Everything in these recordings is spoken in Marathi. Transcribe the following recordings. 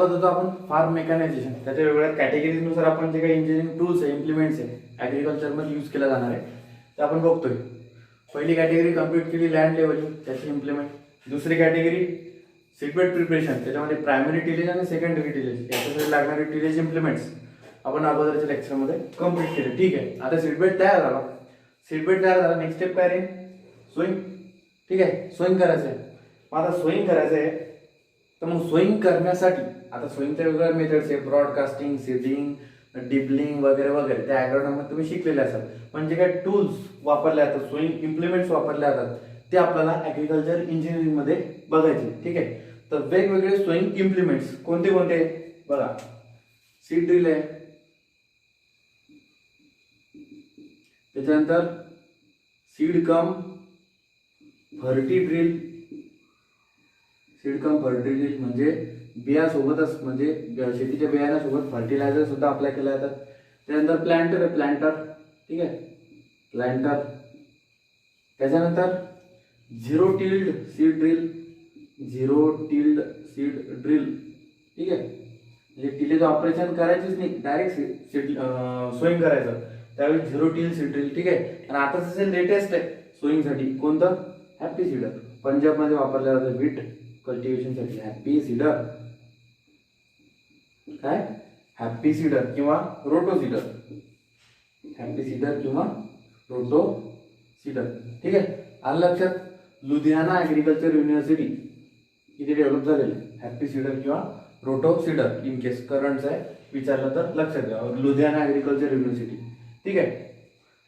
बघत होतो आपण फार्म मेकॅनायझेशन, त्याच्या वेगवेगळ्या कॅटेगरीनुसार आपण जे काही इंजिनिअरिंग टूल्स आहे, इम्प्लिमेंट्स आहे ॲग्रिकल्चरमध्ये यूज केला जाणार आहे ते आपण बघतोय. पहिली कॅटेगरी कम्प्लीट केली लँड लेवलिंग, त्याची इम्प्लिमेंट. दुसरी कॅटेगरी सीडबेड प्रिपरेशन, त्याच्यामध्ये प्रायमरी टिलेज आणि सेकंडरी टिलेज याच्यासाठी लागणारे टिलेज इम्प्लिमेंट्स आपण अगोदरच्या लेक्चरमध्ये कम्प्लीट केले. ठीक आहे, आता सीडबेड तयार झाला. सीडबेड तयार झाला, नेक्स्ट स्टेप काय रे? सोईंग. ठीक आहे, सोईंग करायचं आहे. मग आता सोईंग करायचं आहे, तर मग सोईंग करण्यासाठी आता सोईंगच्या वेगवेगळ्या मेथड्स आहे, ब्रॉडकास्टिंग, सीडिंग, डिपलिंग वगैरे वगैरे त्या ॲग्रोनॉमीमध्ये तुम्ही शिकलेले असाल. पण जे काही टूल्स वापरले जातात, सोईंग इम्प्लिमेंट्स वापरले जातात ते आपल्याला ॲग्रिकल्चर इंजिनिअरिंगमध्ये बघायचे. ठीक आहे, तर वेगवेगळे सोईंग इम्प्लिमेंट्स कोणते कोणते बघा. सीड ड्रिल आहे, त्याच्यानंतर seed cum ferti drill. Seed cum ferti drill म्हणजे बियासोबतच म्हणजे शेतीच्या बियाण्यासोबत फर्टिलायझर सुद्धा अप्लाय केले जातात. त्यानंतर प्लांटर आहे, प्लांटर. ठीक आहे, प्लांटर. त्याच्यानंतर zero tilde seed drill, zero tilde seed drill. ठीक आहे, म्हणजे टिलेचं ऑपरेशन करायचंच नाही, डायरेक्ट सोईंग करायचं, त्यावेळी झिरो टिल सीड ड्रिल. ठीक आहे, आणि आता जसे लेटेस्ट आहे सोईंगसाठी कोणतं? Happy cedar. पंजाबमध्ये वापरलं जातं बीट कल्टिवेशनसाठी हॅपी सीडर. काय? हॅपी सीडर किंवा रोटो सीडर. हॅपी सीडर किंवा रोटो सीडर. ठीक आहे, आलं लक्षात? लुधियाना ॲग्रिकल्चर युनिव्हर्सिटी इथे डेव्हलप झालेलं हॅपी सीडर किंवा रोटो सीडर. इन केस करंटचं आहे विचारलं तर लक्षात घ्या, लुधियाना ॲग्रिकल्चर युनिव्हर्सिटी. ठीक आहे,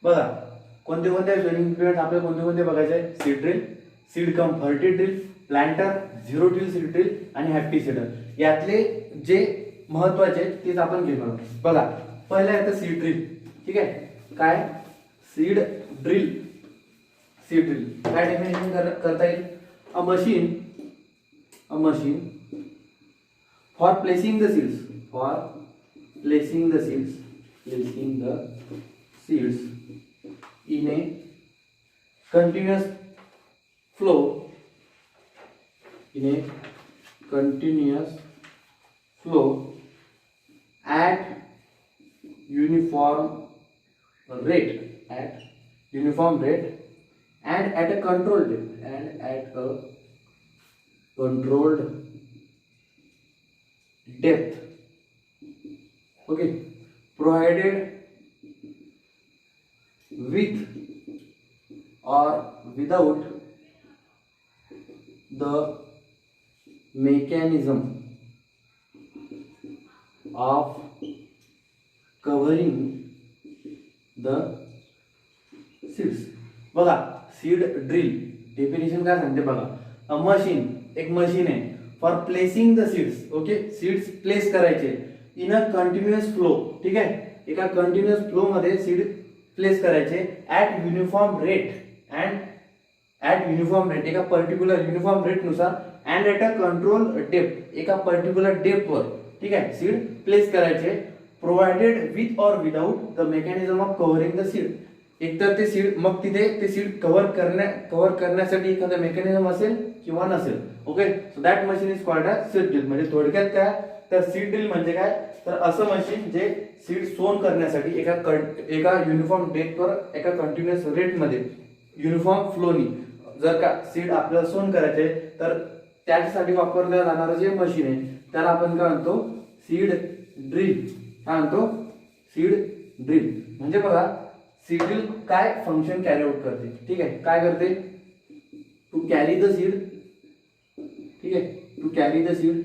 बघा कोणते कोणते सोईंग इम्प्लिमेंट आपल्याला कोणते कोणते बघायचे आहे? Seed drill, seed cum ferti drill, planter, zero till seed drill आणि हॅपी सीडर. यातले जे महत्वाचे आहेत तेच आपण घेणार. बघा पहिलं आहे तर सीड ड्रिल. ठीक आहे, काय? Seed drill. सीड ड्रिल काय डेफिनेशन करता येईल? अ machine for placing the seeds, for placing the seeds in a continuous flow, at uniform rate, and at a controlled depth. Okay, provided with or without the mechanism of covering the seeds. बघा सीड ड्रिल डेफिनेशन काय सांगते बघा. अ मशीन, एक मशीन आहे for placing the seeds. Okay, seeds place करायचे इन अ कंटिन्युअस फ्लो. ठीक आहे, एका कंटिन्युअस फ्लो मध्ये सीड प्लेस करायचे at uniform rate, and at uniform rate एका पर्टिक्युलर युनिफॉर्म रेट नुसार, and at a control depth एका पर्टिक्युलर डेप्थ वर. ठीक आहे, सीड प्लेस करायचे provided with or without the mechanism of covering the seed. एकतर ते सीड मग तिथे ते सीड कव्हर करण्यासाठी एखादं मेकॅनिझम असेल किंवा नसेल. Okay, so that machine is called a seed drill. म्हणजे थोडक्यात काय तर सीड ड्रिल म्हणजे काय तर असं मशीन जे सीड सोन करण्यासाठी एका युनिफॉर्म डेप्थवर एका कंटिन्युअस रेटमध्ये युनिफॉर्म फ्लोनी जर का सीड आपल्याला सोन करायचे तर त्यासाठी वापरलं जाणारं जे मशीन आहे त्याला आपण काय म्हणतो? Seed drill. काय म्हणतो? Seed drill. म्हणजे बघा सीड ड्रिल काय फंक्शन कॅरी आउट करते? ठीक आहे, काय करते? To carry the seed. ठीक आहे, to carry the seed,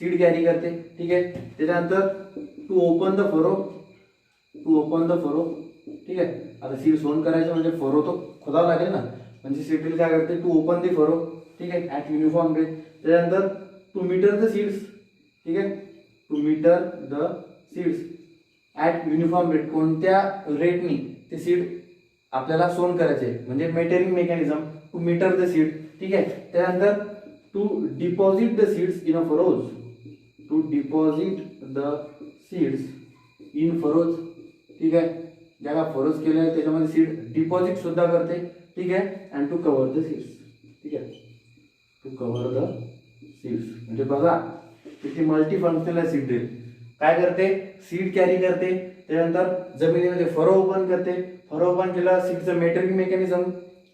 seed carry करते. ठीक आहे, त्याच्यानंतर टू ओपन द फरो. ठीक आहे, आता सीड सोन करायचं म्हणजे फरो तो खोदावा लागेल ना, म्हणजे सीड ड्रिल काय करते? To open the furrow. ठीक आहे, ऍट युनिफॉर्म रेट. त्याच्यानंतर टू मीटर द सीड्स. ठीक आहे, to meter the seeds at uniform rate. कोणत्या रेटनी ते सीड आपल्याला सोन करायचे म्हणजे metering mechanism to meter the seed. ठीक आहे, त्यानंतर to deposit the seeds in a furrows. To deposit the seeds in furrows. ठीक आहे, ज्याला फरोज केलं आहे त्याच्यामध्ये सीड डिपॉझिट सुद्धा करते. ठीक आहे, and to cover the seeds. ठीक आहे, टू कव्हर द सीड्स म्हणजे बघा ती मल्टी फंक्शनल आहे सीड ड्रिल. काय करते, सीड कॅरी करते, त्यानंतर जमिनीमध्ये फरो ओपन करते, फरो ओपन केला सीडचं मेटरिंग मेकॅनिझम.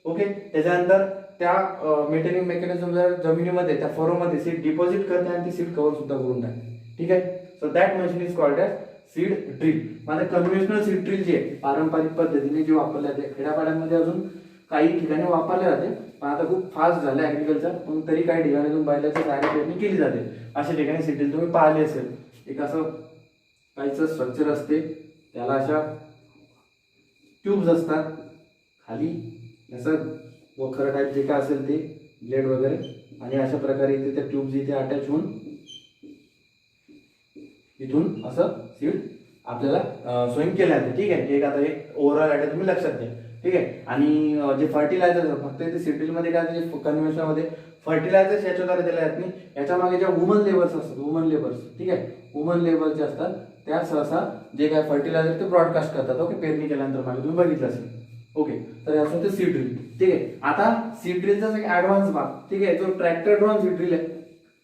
ओके, त्याच्यानंतर त्या मेटरिंग मेकॅनिझम जमिनीमध्ये त्या फरोमध्ये सीड डिपॉझिट करते आणि ती सीड कव्हर सुद्धा करून टाकते. ठीक आहे, so that machine is called as seed drill. माझं कन्व्हेन्शनल सीड ड्रिल जे आहे पारंपरिक पद्धतीने जे वापरले जाते, खेड्यापाड्यांमध्ये अजून काही ठिकाणी वापरले जाते, पण आता खूप फास्ट झालं ऍग्रिकल्चर, पण तरी काही ठिकाणी तुम्ही बैलाची सारी पेरणी केली जाते. अशा ठिकाणी सीड ड्रिल तुम्ही पाहिले असेल. एक असं काहीच स्ट्रक्चर असते, त्याला अशा ट्यूब्स असतात खाली, असं वखर टाईप जे काय असेल ते ब्लेड वगैरे, आणि अशा प्रकारे इथे त्या ट्यूब्स इथे अटॅच होऊन इथून असं सीड आपल्याला सोईंग केलं जाते. ठीक आहे, एक आता एक ओव्हरऑल आयडिया तुम्ही लक्षात घ्या. ठीक आहे, आणि जे फर्टिलायझर फक्त इथे सीड मध्ये काय कन्व्हेन्शन मध्ये फर्टिलायझर्स याच्याद्वारे दिले जात नाही, याच्या मागे ज्या वुमन लेबर्स असतात, वुमन लेबर्स, ठीक आहे, वुमन लेबर्स जे असतात त्या सहसा जे काय फर्टिलायझर ते ब्रॉडकास्ट करतात. ओके, पेरणी केल्यानंतर मागे तुम्ही बघितलं असेल. ओके, तर याचं ते सीड ड्रिल. ठीक आहे, आता सीड ड्रिलचा एक ऍडव्हान्स भाग, ठीक आहे, जो ट्रॅक्टर ड्रोन सीड ड्रिल आहे,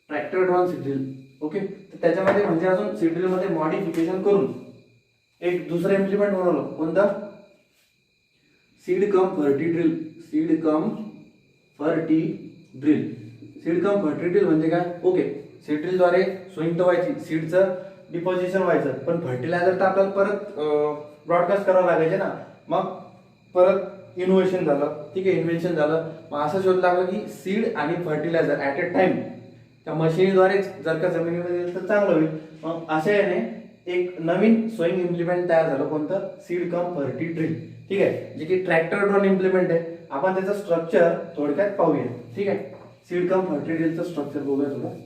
tractor drone seed drill. Okay, तर त्याच्यामध्ये म्हणजे अजून सीड ड्रिल मध्ये मॉडिफिकेशन करून एक दुसरं इम्प्लिमेंट बनवलं. कोणतं? Seed cum ferti drill. Seed cum ferti drill. Seed cum ferti drill म्हणजे काय? ओके, सीड ड्रिल द्वारे सोईंग तर व्हायची, सीडचं डिपॉझिशन व्हायचं, पण फर्टिलायझर तर आपल्याला परत ब्रॉडकास्ट करावं लागायचे ना. मग परत इनोव्हेशन झालं. ठीक आहे, इन्व्हेन्शन झालं. मग असं शोध लागलं की सीड आणि फर्टिलायझर ऍट अ टाइम त्या मशीनद्वारे जर का जमिनीमध्ये दिलं तर चांगलं होईल. मग अशा याने एक नवीन सोईंग इम्प्लिमेंट तयार झालं. कोणतं? Seed cum ferti drill. ठीक आहे, जे की ट्रॅक्टर ड्रोन इम्प्लिमेंट आहे. आपण त्याचं स्ट्रक्चर थोडक्यात पाहूया. ठीक आहे, सीड कम फर्टी ड्रिलचं स्ट्रक्चर बघूया थोडं.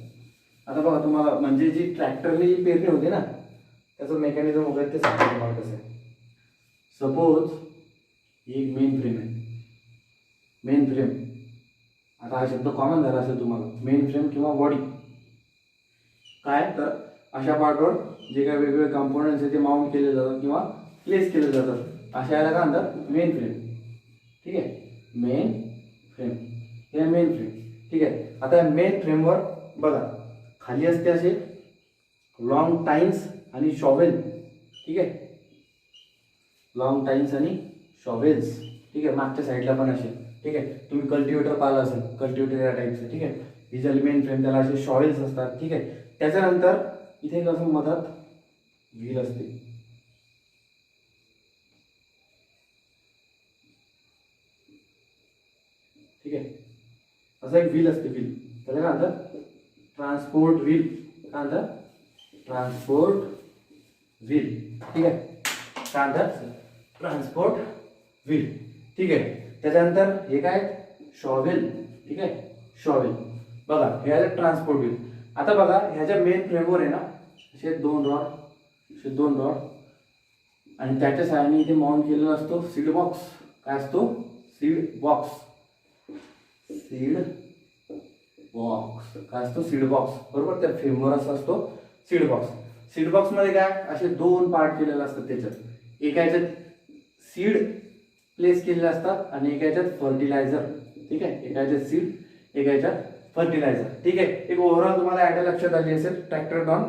आता बघा, तुम्हाला म्हणजे जी ट्रॅक्टरने जी पेरणी होते ना, त्याचं मेकॅनिझम वगैरे ते सांगतो तुम्हाला कसं आहे. सपोज एक मेन फ्रेम आहे. मेन फ्रेम, आता हा शब्द कॉमन झाला असेल तुम्हाला, मेन फ्रेम किंवा बॉडी. काय तर अशा पार्टवर जे काही वेगवेगळे कंपोनंट्स आहेत ते माउंट केले जातात किंवा प्लेस केले जातात. अशा याला काय म्हणतात? Main frame. ठीक आहे, मेन फ्रेम, हे मेन फ्रेम. ठीक आहे, आता मेन फ्रेमवर बघा खाली असते असे लॉंग टाईन्स आणि शॉवेल. ठीक आहे, लॉंग टाईन्स आणि शॉवेल्स. ठीक आहे, मागच्या साईडला पण असे. ठीक आहे, तुम्ही कल्टिवेटर पाहिलं असेल, कल्टिवेटर या टाईपचं. ठीक आहे, डिझेल मेन फ्रेम, त्याला असे शॉवेल्स असतात. ठीक आहे, त्याच्यानंतर इथे कसं मधात व्हील असते. ठीक आहे, असं एक व्हील असते. व्हील त्याला काय म्हणतात? Transport wheel. काय म्हणतात? Transport wheel. ठीक आहे, काय म्हणतात? Transport wheel. ठीक आहे, त्याच्यानंतर हे काय? शॉवेल. ठीक आहे, शॉवेल. बघा, हे आहे ट्रान्सपोर्ट व्हील. आता बघा, ह्याच्या मेन फ्रेमवर आहे ना असे दोन रॉड, आणि त्याच्या साहाय्याने इथे माउंट केलेला असतो सीड बॉक्स. काय असतो? Seed box. सीड बॉक्स काय असतो? Seed box. बरोबर, त्या फ्रेमवर असा असतो सीड बॉक्स. सीड बॉक्स मध्ये काय असे दोन पार्ट केलेले असतात. त्याच्यात एका याच्यात सीड प्लेस केलेले असतात आणि एका याच्यात फर्टिलायझर. ठीक आहे, एका याच्यात सीड, एका याच्यात फर्टिलायझर. ठीक आहे, एक ओव्हरऑल तुम्हाला आयडिया लक्षात आली असेल ट्रॅक्टर ड्रोन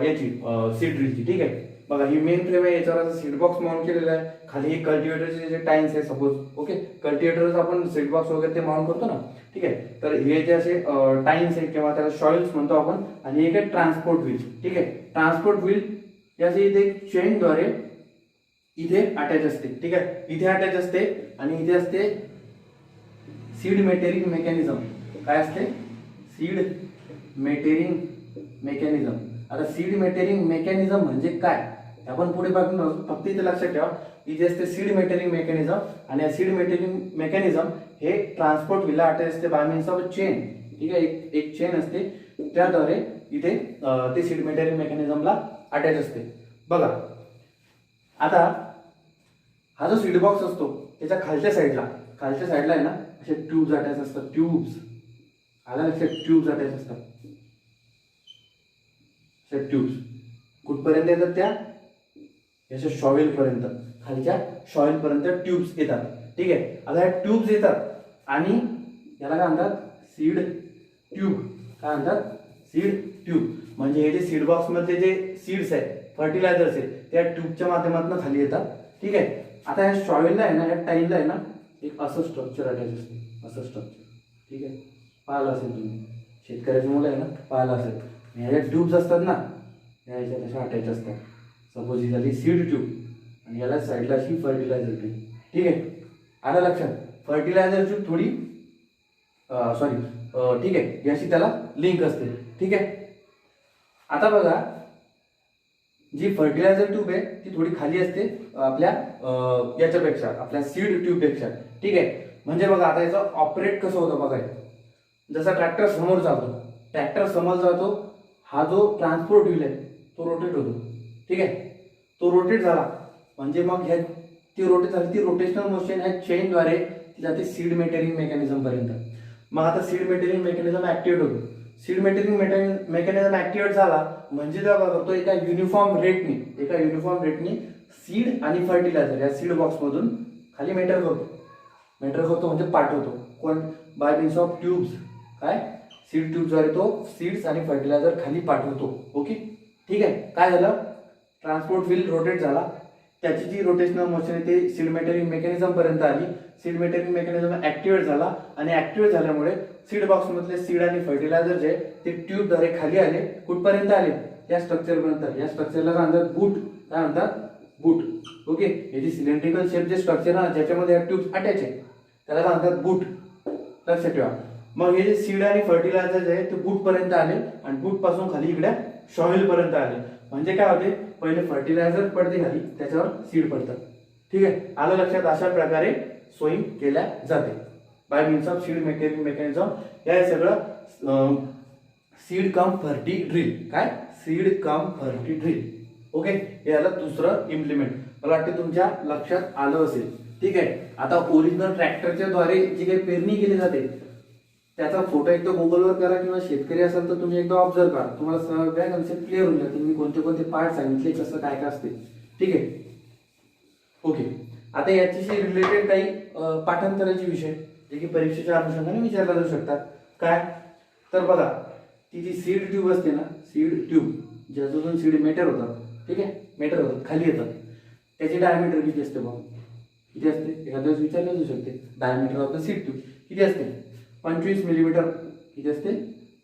याची सीड ड्रिलची. ठीक आहे, बघा ही मेन फ्रेम आहे, याच्यावर असं सीड बॉक्स माउंट केलेला आहे. खाली एक कल्टिवेटरचे जे टाईन्स आहे सपोज. ओके, कल्टिवेटरच आपण सीड बॉक्स वगैरे ते माउंट करतो ना. ठीक आहे, तर हे जे असे टाईन्स आहे किंवा त्याला शॉइल्स म्हणतो आपण, आणि एक आहे ट्रान्सपोर्ट व्हील. ठीक आहे, ट्रान्सपोर्ट व्हील याचे इथे चेनद्वारे इथे अटॅच असते. ठीक आहे, इथे अटॅच असते आणि इथे असते सीड मेटेरिंग मेकॅनिझम. काय असते? Seed metering mechanism. आता सीड मेटेरिंग मेकॅनिझम म्हणजे काय आपण पुढे बघणार. फक्त इथे लक्षात ठेवा, इथे असते सीड मेटेरिंग मेकॅनिझम, आणि सीड मेटेरिंग मेकॅनिझम हे ट्रान्सपोर्ट व्हीलला अटॅच असते बाय मीन्स ऑफ चेन. ठीक आहे, एक चेन असते, त्याद्वारे इथे ते सीड मेटेरिंग मेकॅनिझमला अटॅच असते. बघा, आता हा जो सीड बॉक्स असतो त्याच्या खालच्या साईडला आहे ना असे ट्यूब्स अटॅच असतात. ट्यूब्स आला लक्षात? ट्यूब्स अटॅच असतात. ट्यूब्स कुठपर्यंत येतात? त्या याच्या शॉवेल पर्यंत, खालच्या शॉवेल पर्यंत ट्यूब्स येतात. ठीक आहे, आता ह्या ट्यूब्स येतात आणि याला काय म्हणतात? Seed tube. काय म्हणतात? Seed tube. म्हणजे हे जे सीड बॉक्स मधले जे सीड्स आहेत, फर्टिलायझर्स आहेत, त्या ट्यूबच्या माध्यमातून खाली येतात. ठीक आहे. आता या सॉइलला आहे ना, या टाईलला आहे ना, एक असं स्ट्रक्चर अटॅच असते, असं स्ट्रक्चर. ठीक आहे. पाहिलं असेल तुम्ही, शेतकऱ्याची मुलं आहे ना, पाहिलं असेल. ह्या ट्यूब्स असतात ना, ह्या ह्याच्यात अशा अटॅच असतात. सपोज ही झाली सीड ट्यूब आणि याला साईडला अशी फर्टिलायझर ट्यूब. ठीक आहे. आलं लक्षात. फर्टिलायझर ट्यूब थोडी सॉरी ठीक आहे, याशी त्याला लिंक असते. ठीक आहे. आता बघा, जी फर्टिलायझर ट्यूब आहे ती थोडी खाली असते आपल्या याच्यापेक्षा, आपल्या सीड ट्यूबपेक्षा. ठीक आहे. म्हणजे बघा आता याचं ऑपरेट कसं होतं बघा. जसा ट्रॅक्टर समोर जातो, ट्रॅक्टर समोर जातो, हा जो ट्रान्सपोर्ट व्हील आहे तो रोटेट होतो. ठीक आहे. तो रोटेट झाला म्हणजे मग ह्या ती रोटेट झाली, ती रोटेशनल मोशन ह्या चेनद्वारे ती जाते सीड मेटरिंग मेकॅनिझम पर्यंत. मग आता सीड मेटरिंग मेकॅनिझम ऍक्टिव्हेट होतो. सीड मेटरिंग मेकॅनिझम ऍक्टिव्हेट झाला म्हणजे काय करतो, एका युनिफॉर्म रेटनी सीड आणि फर्टिलायझर या सीड बॉक्स मधून खाली मेटर करतो म्हणजे पाठवतो. कोण? Bye means of tubes. काय? सीड ट्यूबद्वारे तो सीड्स आणि फर्टिलायझर खाली पाठवतो. ओके. ठीक आहे. काय झालं, ट्रान्सपोर्ट व्हील रोटेट झाला, त्याची जी रोटेशनल मोशन आहे ते सीड मेटरिंग मेकॅनिझम पर्यंत आली. सीड मेटरिंग मेकॅनिझम ऍक्टिव्हेट झाला आणि ऍक्टिव्हेट झाल्यामुळे सीड बॉक्स मधले सीड आणि फर्टिलायझर जे ते ट्यूबद्वारे खाली आले. कुठपर्यंत आले? या स्ट्रक्चर पर्यंत. या स्ट्रक्चरला काय म्हणतात? बूट. काय म्हणतात? बूट. ओके. हे जे सिलेंड्रिकल शेप जे स्ट्रक्चर आहे ज्याच्यामध्ये या ट्यूब्स अटॅच आहे त्याला काय म्हणतात? बूट. लक्षात ठेवा. मग हे जे सीड आणि फर्टिलायझर जे आहे ते बूट पर्यंत आले आणि बूट पासून खाली इकडे सॉइल पर्यंत आले. म्हणजे काय होते, पहिले फर्टिलायझर पडते खाली, त्याच्यावर सीड पडतात. ठीक आहे. आलं लक्षात. अशा प्रकारे सोईंग केल्या जाते bye means of seed metering mechanism. या सगळं सीड कम फर्टी ड्रिल. काय? Seed cum ferti drill. Okay. हे आलं दुसरं इम्प्लिमेंट. मला वाटतं तुमच्या लक्षात आलं असेल. ठीक आहे. आता ओरिजिनल ट्रॅक्टरच्या द्वारे जी काही पेरणी केली जाते त्याचा फोटो एकदा गुगलवर करा किंवा शेतकरी असाल तर तुम्ही एकदा ऑब्झर्व करा. तुम्हाला सगळ्या कन्सेप्ट क्लिअर होईल की मी कोणते कोणते पार्ट सांगितले, कसं काय काय असते. ठीक आहे. ओके. आता याच्याशी रिलेटेड काही पाठांतराचे विषय जे की परीक्षेच्या अनुषंगाने विचारला जाऊ शकतात. काय? तर बघा, ती जी सीड ट्यूब असते ना, सीड ट्यूब ज्याच्यातून सीड मेटर होतात. ठीक आहे. मेटर होतात, खाली येतात. त्याची डायमीटर किती असते बघा? किती असते? एखाद्या वेळेस विचारलं जाऊ शकते. Diameter of the seed tube किती असते? 25 मिलीमीटर. किती असते?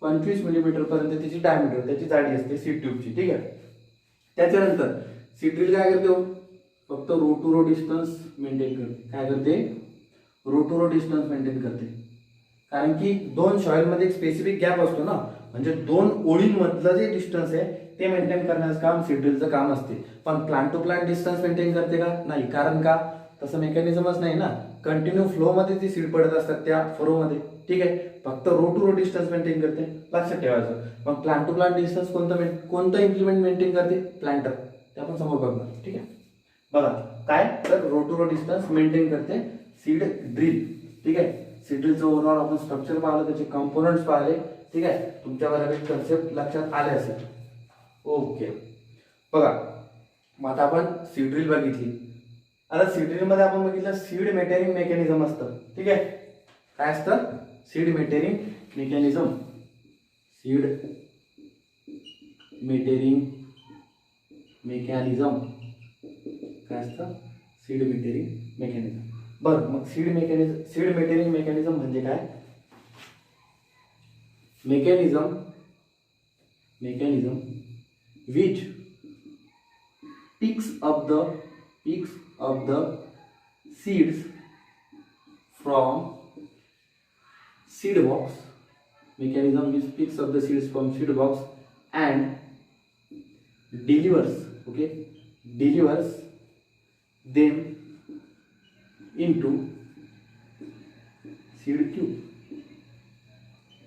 25 मिलीमीटर पर्यंत त्याची डायमीटर, त्याची जाडी असते सीड ट्यूबची. ठीक आहे. त्याच्यानंतर सीड ड्रिल काय करते? फक्त row to row distance maintain करते. काय करते? Row to row distance maintain करते. कारण की दोन सॉइलमध्ये एक स्पेसिफिक गॅप असतो ना, म्हणजे दोन ओळींमधलं जे डिस्टन्स आहे ते मेंटेन करण्याचं काम सीड ड्रिलचं काम असते. पण plant to plant distance maintain करते का? नाही. कारण का? तसं मेकॅनिझमच नाही ना. कंटिन्यू फ्लो मध्ये ती सीड पडत असतात त्या फरोमध्ये. ठीक आहे. फक्त row to row distance maintain करते. लक्षात ठेवायचं. मग प्लांट टू प्लांट डिस्टन्स कोणतं इम्प्लिमेंट मेंटेन करते? प्लांटर. ते आपण समोर बघणार. ठीक आहे. बघा काय, तर row to row distance maintain करते सीड ड्रिल. ठीक आहे. सीड ड्रिलचं ओव्हरऑल आपण स्ट्रक्चर पाहिलं, त्याचे कंपोनंट्स पाहिले. ठीक आहे. तुमच्या बऱ्यापैकी कन्सेप्ट लक्षात आले असेल. ओके. बघा, मग आता आपण सीड ड्रिल बघितली. आता सीड ड्रिल मध्ये आपण बघितलं सीड मेटरिंग मेकॅनिझम असतं. ठीक आहे. काय असतं? Seed metering mechanism. Seed metering mechanism काय असतं? Seed metering mechanism. बरं, मग सीड मेटरिंग मेकॅनिझम म्हणजे काय? Mechanism which picks up the seeds from seed box. Mechanism which picks up the seeds from seed box and delivers them into seed tube.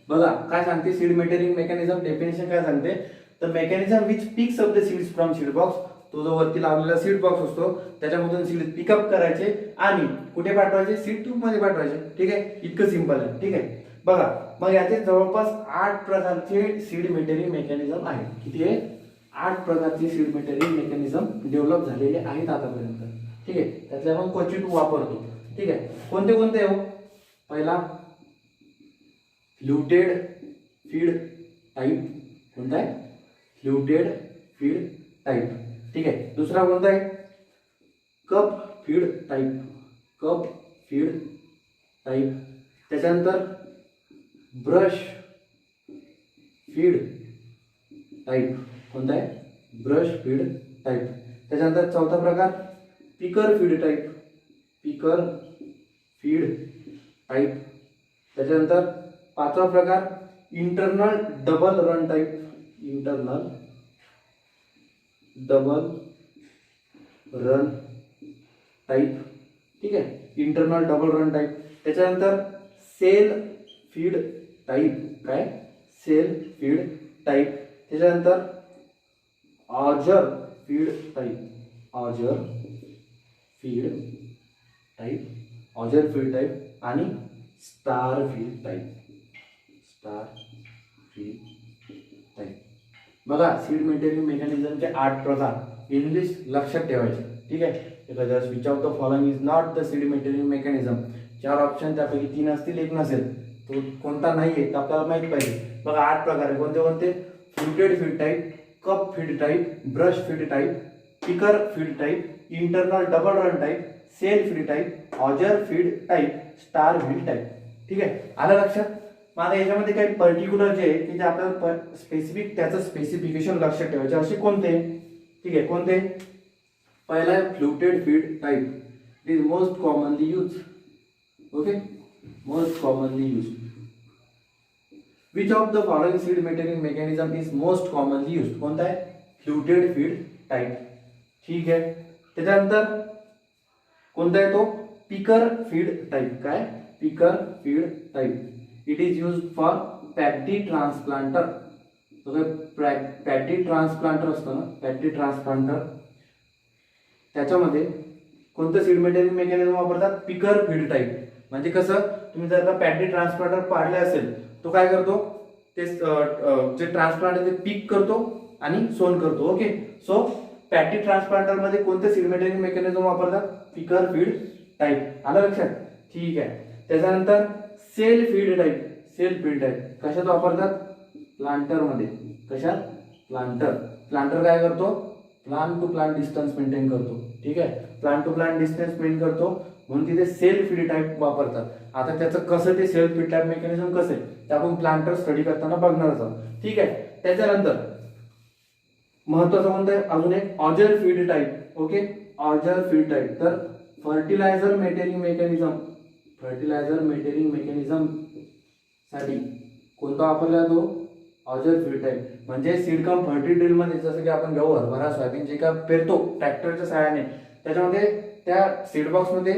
बघा काय सांगते सीड मेटरिंग मेकॅनिझम. डेफिनेशन काय सांगते? तर mechanism which picks up the seeds from seed box. तो जो वरती लावलेला सीड बॉक्स असतो त्याच्यामधून सीड पिकअप करायचे आणि कुठे पाठवायचे? सीड ट्यूब मध्ये पाठवायचे. ठीक आहे. इतकं सिंपल आहे. ठीक आहे. बघा, मग याचे जवळपास 8 प्रकारचे सीड मेटरिंग मेकॅनिझम आहेत. किती आहे? 8 प्रकारचे सीड मेटरिंग मेकॅनिझम डेव्हलप झालेले आहेत आतापर्यंत. ठीक आहे. त्यातले आपण क्वचित वापरतो. ठीक आहे. कोणते कोणते हो? पहिला फ्लुटेड फीड टाईप. कोणता आहे? Fluted feed type. ठीक आहे. दुसरा कोणता आहे? Cup feed type. Cup feed type. त्याच्यानंतर ब्रश फीड टाईप. कोणता आहे? Brush feed type. त्याच्यानंतर चौथा प्रकार picker feed type. Picker feed type. त्याच्यानंतर पाचवा प्रकार internal double run type. Internal double run type. ठीक आहे. Internal double run type. त्याच्यानंतर सेल फीड टाईप. काय? Cell feed type. त्याच्यानंतर auger feed type. Auger feed type. Auger feed type आणि star feed type. Star feed type. बघा सीड मेंटेनिंग मेकॅनिझमचे 8 प्रकार इंग्लिश लक्षात ठेवायचे. ठीक आहे. एखाद्या which of the following is not the seed maintaining mechanism. 4 option त्यापैकी 3 असतील, 1 नसेल. तो कोणता नाही आहे तर आपल्याला माहित पाहिजे. बघा 8 प्रकार आहे. कोणते कोणते? Fluted feed type, cup feed type, brush feed type, picker feed type, internal double run type, cell feed type, auger feed type, star feed type. ठीक आहे. आलं लक्षात? मग आता याच्यामध्ये काही पर्टिक्युलर जे आहे की जे आपल्याला स्पेसिफिक त्याचं स्पेसिफिकेशन लक्षात ठेवायचे असे कोणते? ठीक आहे. कोणते? पहिला आहे fluted feed type. It is most commonly use. Okay. Most commonly use. Which of the following seed maintaining mechanism is most commonly use? कोणता आहे? Fluted feed type. ठीक आहे. त्याच्यानंतर कोणता आहे तो? Picker feed type. काय? Picker feed type. It is use for paddy transplanter. Paddy transplanter असतं ना, पॅटी ट्रान्सप्लांटर, त्याच्यामध्ये कोणतं सीड मेंटेनिंग मेकॅनिझम वापरतात? Picker feed type. म्हणजे कसं, तुम्ही जर का पॅटी ट्रान्सप्लांटर पाडले असेल तो काय करतो? ते जे ट्रान्सप्लांट आहे ते पीक करतो आणि सोन करतो. ओके. सो पॅटी ट्रान्सप्लांटर मध्ये कोणते सीड मेंटेनिंग मेकॅनिझम वापरतात? Picker feed type. आलं लक्षात? ठीक आहे. त्याच्यानंतर cell feed type. Cell feed type कशात वापरतात? प्लांटर मध्ये. कशात? प्लांटर. प्लांटर काय करतो? Plant to plant distance maintain करतो. ठीक आहे. Plant to plant distance maintain करतो म्हणून तिथे सेल फीड टाईप वापरतात. आता त्याचं कसं ते सेल फीड टाईप मेकॅनिझम कसं आहे ते आपण प्लांटर स्टडी करताना बघणारच आहोत. ठीक आहे. त्याच्यानंतर महत्वाचं कोणतं आहे? अजून एक auger feed type. Okay. Auger feed type. तर fertilizer maintaining mechanism, fertilizer maintaining mechanism साठी कोणता वापरला जातो? Auger feed type. म्हणजे सीड कम फर्टी ड्रिल मध्ये जसं की आपण गहू, हरभरा, सोयाबीन जे का पेरतो ट्रॅक्टरच्या सहाय्याने, त्याच्यामध्ये त्या सीड बॉक्स मध्ये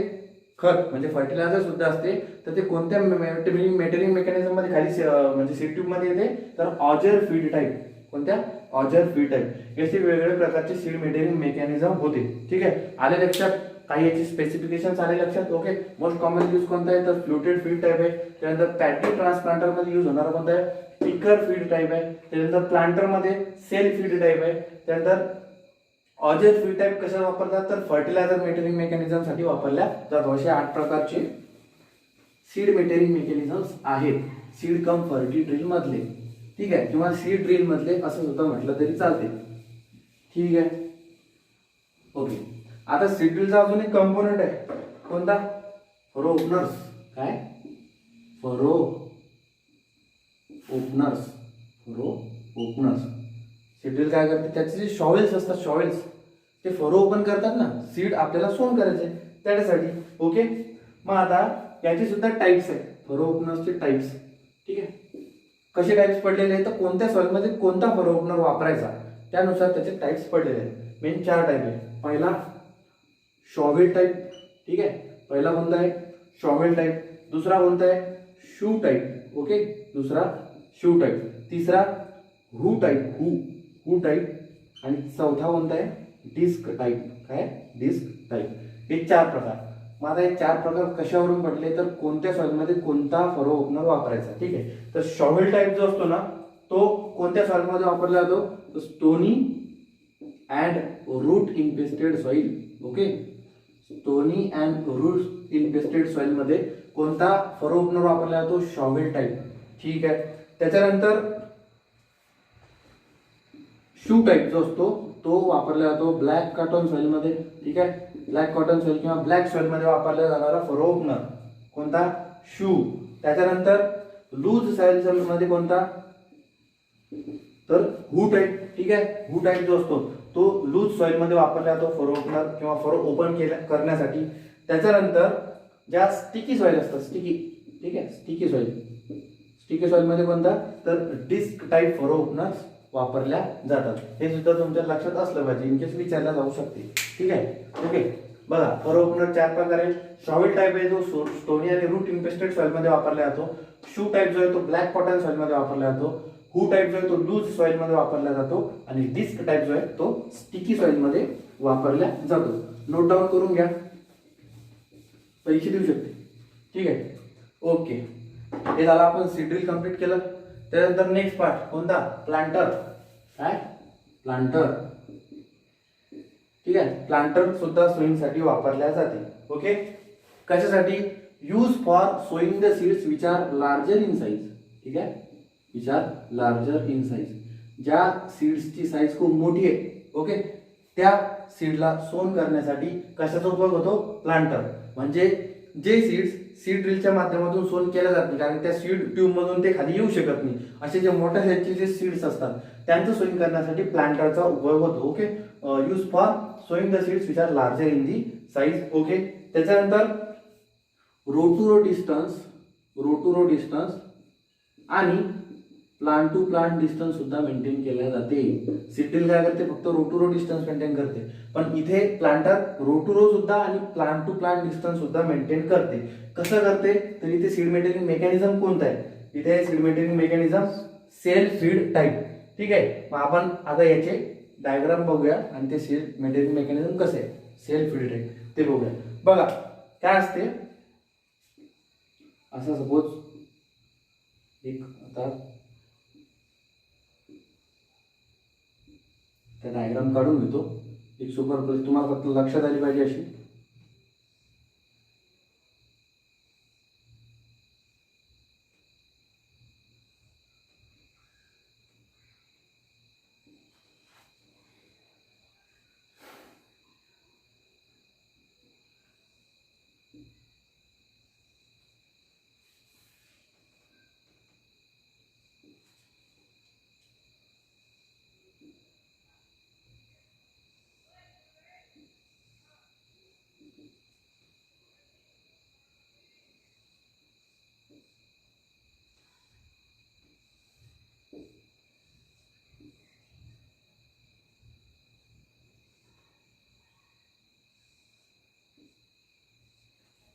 खत म्हणजे फर्टिलायझर सुद्धा असते. तर ते कोणत्या मेंटेनिंग मेकॅनिझम मध्ये खाली म्हणजे सीड ट्यूब मध्ये येते? तर ऑजर फीड टाईप. कोणत्या? ऑजर फीड टाईप. याचे वेगवेगळ्या प्रकारचे सीड मेंटेनिंग मेकॅनिझम होते. ठीक आहे. आले लक्षात? काही याची स्पेसिफिकेशन आले लक्षात? ओके. मोस्ट कॉमन यूज कोणता आहे? तर फ्ल्युटेड फीड टाईप आहे. त्यानंतर पॅटी ट्रान्सप्लांटर मध्ये यूज होणारा कोणता आहे? पिकर फीड टाईप आहे. त्यानंतर प्लांटर मध्ये सेल फीड टाईप आहे. त्यानंतर ऑजर फीड टाईप कशा वापरतात? तर फर्टिलायझर मेंटेनिंग मेकॅनिझम साठी वापरल्या जातात. असे 8 प्रकारचे सीड मेंटेनिंग मेकॅनिझम्स आहेत सीड कम फर्टी ड्रिल मधले. ठीक आहे. किंवा सीड ड्रिल मधले असं सुद्धा म्हटलं तरी चालते. ठीक आहे. ओके. आता सीड ड्रिलचा अजून एक कंपोनंट आहे. कोणता? Furrow openers. काय? Furrow openers. Furrow openers. Seed drill काय करते? त्याचे जे शॉवेल्स असतात, शॉवेल्स ते फरो ओपन करतात ना, सीड आपल्याला सोन करायचे त्याच्यासाठी. ओके. मग आता याचे सुद्धा टाइप्स आहेत. फरो ओपनर्सचे टाइप्स. ठीक आहे. कसे टाइप्स पडलेले आहेत? तर कोणत्या सॉइलमध्ये कोणता फरो ओपनर वापरायचा त्यानुसार त्याचे टाइप्स पडलेले आहेत. मेन 4 टाइप आहे. पहिला शॉवेल टाइप. ठीक आहे. पहिला कोणता आहे? Shovel type. दुसरा कोणता आहे? Shoe type. ओके. दुसरा शू टाइप. तिसरा हू टाइप. Hoe type. आणि चौथा कोणता आहे? Disc type. काय? Disc type. हे 4 प्रकार. मग आता हे 4 प्रकार कशावरून पडले? तर कोणत्या सॉइलमध्ये कोणता फरो ओपनर वापरायचा. ठीक आहे. तर शॉवेल टाइप जो असतो ना तो कोणत्या सॉइलमध्ये वापरला जातो? तर stony and root infested soil. Okay. Stony and root infested soil मध्ये कोणता फरो ओपनर वापरला जातो? Shovel type. ठीक आहे. त्याच्यानंतर शू टाईप जो असतो तो वापरला जातो ब्लॅक कॉटन सॉइल मध्ये, ठीक आहे. ब्लॅक कॉटन सॉइल किंवा ब्लॅक सॉइल मध्ये वापरला जाणारा फरो ओपनर कोणता, शू. त्याच्यानंतर लूज सॉइल मध्ये कोणता, तर हू टाईप, ठीक आहे. हू टाईप जो असतो तो लूज सॉइल मध्ये वापरला जातो फरो ओपनर किंवा फरो ओपन करण्यासाठी. त्याच्यानंतर ज्या स्टिकी सॉइल असतात, स्टिकी, ठीक आहे, स्टिकी सॉइल, स्टिकी सॉइल मध्ये कोणता, तर डिस्क टाईप फरो ओपनर्स वापरल्या जातात. हे सुद्धा तुमच्या लक्षात असलं पाहिजे, इन केस विचारला जाऊ शकते, ठीक आहे. ओके, बघा फरो ओपनर 4 प्रकार आहे. शॉवेल टाईप आहे जो स्टोनी आणि रूट इन्फेस्टेड सॉइल मध्ये वापरला जातो. शू टाईप जो आहे तो ब्लॅक कॉटन सॉइल मध्ये वापरला जातो. हू टाईप जो आहे तो लूज सॉइल मध्ये वापरला जातो आणि डिस्क टाईप जो आहे तो स्टिकी सॉइल मध्ये वापरला जातो. नोट डाऊन करून घ्या, परीक्षा देऊ शकते, ठीक आहे. ओके, हे झालं, आपण सीड ड्रिल कंप्लीट केलं. त्यानंतर नेक्स्ट पार्ट कोणता, प्लांटर. काय, प्लांटर, ठीक आहे. प्लांटर सुद्धा सोईंग साठी वापरल्या जाते. ओके, कशासाठी, use for sowing the seeds which are larger in size, ठीक आहे, which are larger in size. ज्या सीड्सची साईज खूप मोठी आहे, ओके, त्या सीडला सोन करण्यासाठी कशाचा उपयोग होतो, प्लांटर. म्हणजे जे सीड्स सीड ड्रिलच्या माध्यमातून सोन केल्या जात नाही, कारण त्या सीड ट्यूब मधून ते खाली येऊ शकत नाही, असे जे मोठ्या साईजचे जे सीड्स असतात त्यांचं सोईंग करण्यासाठी प्लांटरचा उपयोग होतो. Okay, use for sowing the seeds which are larger in the size. Okay, त्याच्यानंतर रो टू रो डिस्टन्स आणि प्लांट टू प्लांट डिस्टन्स सुद्धा मेंटेन केल्या जाते. सीड ड्रिल काय करते, फक्त row to row distance maintain करते, पण इथे प्लांटर रो टू रो सुद्धा आणि प्लांट टू प्लांट डिस्टन्स सुद्धा मेंटेन करते. कसं करते, तर इथे सीड मेंटेनिंग मेकॅनिझम कोणतं आहे, इथे seed maintaining mechanism self feed type, ठीक आहे. मग आपण आता याचे डायग्राम बघूया आणि ते सीड मेंटेनिंग मेकॅनिझम कसं आहे, सेल्फ फीड टाईप ते बघूया. बघा काय असते, असं सपोज एक, आता त्या डायग्राम काढून घेतो, एक सुपर, तुम्हाला फक्त लक्षात आली पाहिजे अशी.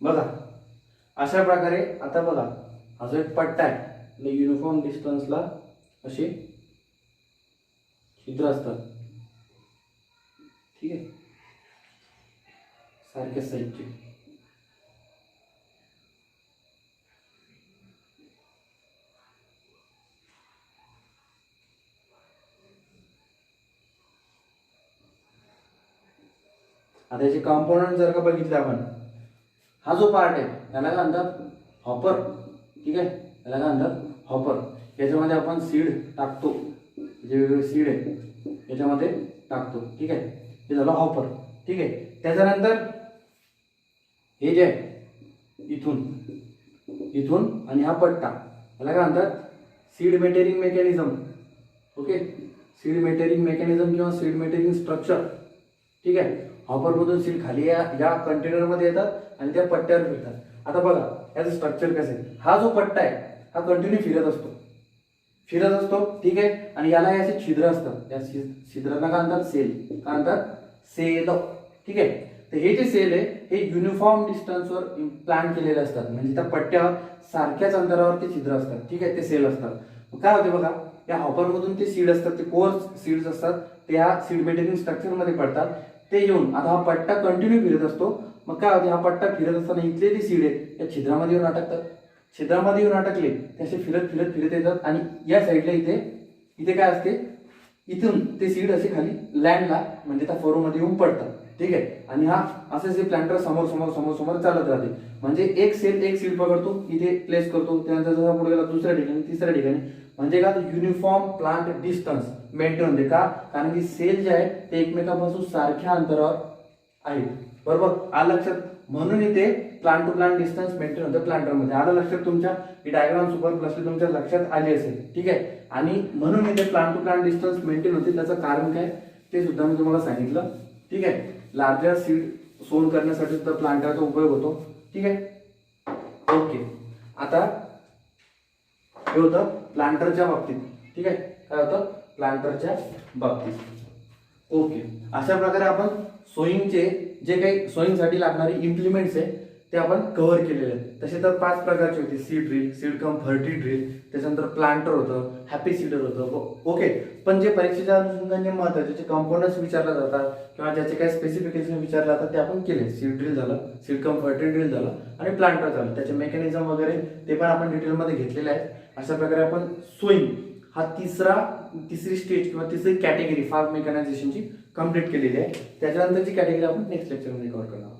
बघा अशा प्रकारे, आता बघा हा जो एक पट्टा आहे, युनिफॉर्म डिस्टन्सला असे छिद्र असतात, ठीक आहे, सारख्या साईजचे. आता याचे कंपोनंट जर का बघितले आपण, हा जो पार्ट आहे त्याला काय म्हणतात, हॉपर, ठीक आहे, त्याला काय म्हणतात हॉपर. याच्यामध्ये आपण सीड टाकतो, जे वेगवेगळे सीड आहे याच्यामध्ये टाकतो, ठीक आहे, हे झालं हॉपर, ठीक आहे. त्याच्यानंतर हे जे आहे इथून आणि हा पट्टा याला काय म्हणतात, seed metering mechanism. Okay, seed metering mechanism किंवा सीड मेटेरिंग स्ट्रक्चर, ठीक आहे. हॉपर मधून सीड खाली या कंटेनर मध्ये येतात आणि त्या पट्ट्यावर फिरतात. आता बघा याचं स्ट्रक्चर कसं आहे, हा जो पट्टा आहे हा कंटिन्यू फिरत असतो, ठीक आहे, आणि याला असे छिद्र असतात, या छिद्रांना काय म्हणतात, सेल, काय म्हणतात, सेल, ठीक आहे. तर हे जे सेल आहे हे युनिफॉर्म डिस्टन्सवर प्लांट केलेले असतात, म्हणजे त्या पट्ट्यावर सारख्याच अंतरावर ते छिद्र असतात, ठीक आहे, ते सेल असतात. काय होते बघा, या हॉपर मधून ते सीड असतात, ते कोर सीड्स असतात, ते ह्या सीड मेटेरिंग स्ट्रक्चर मध्ये पडतात. ते येऊन आता हा पट्टा कंटिन्यू फिरत असतो. मग काय होते, हा पट्टा फिरत असताना इथले जे सीड आहेत या छिद्रामध्ये येऊन अटकतात, छिद्रामध्ये येऊन अटकले ते असे फिरत येतात आणि या साईडला इथे काय असते, इथून ते सीड असे खाली लँडला म्हणजे त्या फरोमध्ये येऊन पडतात, ठीक आहे. आणि हा असे जे प्लांटर समोर समोर समोर समोर चालत राहते, म्हणजे एक सेल एक सीड पकडतो, इथे प्लेस करतो, त्यानंतर जसा पुढे गेला दुसऱ्या ठिकाणी तिसऱ्या ठिकाणी, म्हणजे का युनिफॉर्म प्लांट डिस्टन्स मेंटेन होते. का? कारण की सेल जे आहे ते एकमेकांपासून सारख्या अंतरावर आहेत. बरोबर, आलं लक्षात? म्हणून इथे plant to plant distance maintain होतं प्लांटरमध्ये. आलं लक्षात तुमच्या? ही डायग्राम सुपर प्लसली तुमच्या लक्षात आली असेल. ठीक आहे. आणि म्हणून इथे plant to plant distance maintain होते. त्याचं कारण काय ते सुद्धा मी तुम्हाला सांगितलं. ठीक आहे. लार्जर सीड सोन करण्यासाठी सुद्धा प्लांटरचा उपयोग होतो. ठीक आहे. ओके, आता हे होतं प्लांटरच्या बाबतीत. ठीक आहे. काय होतं? प्लांटरच्या बाबतीत. ओके, अशा प्रकारे आपण सोईंगचे जे काही सोईंगसाठी लागणारे इम्प्लिमेंट्स आहे ते आपण कव्हर केलेले आहेत. तसे तर 5 प्रकारचे होते: seed drill, seed cum ferti drill, त्याच्यानंतर प्लांटर होतं, हॅपी सीडर होतं. ओके, पण जे परीक्षेच्या अनुषंगाने महत्त्वाचे जे कंपोनंट्स विचारले जातात किंवा ज्याचे काही स्पेसिफिकेशन विचारले जातात ते आपण केले. सीड ड्रिल झालं, सीड कम फर्टी ड्रिल झालं आणि प्लांटर झालं. त्याचे मेकॅनिझम वगैरे ते पण आपण डिटेलमध्ये घेतलेले आहेत. अशा प्रकारे आपण सोईंग हा तिसरी स्टेज किंवा तिसरी कॅटेगरी फार्म मेकॅनायझेशनची कंप्लीट केलेली आहे. त्याच्यानंतरची कॅटेगरी आपण नेक्स्ट लेक्चरमध्ये कव्हर करणार आहोत.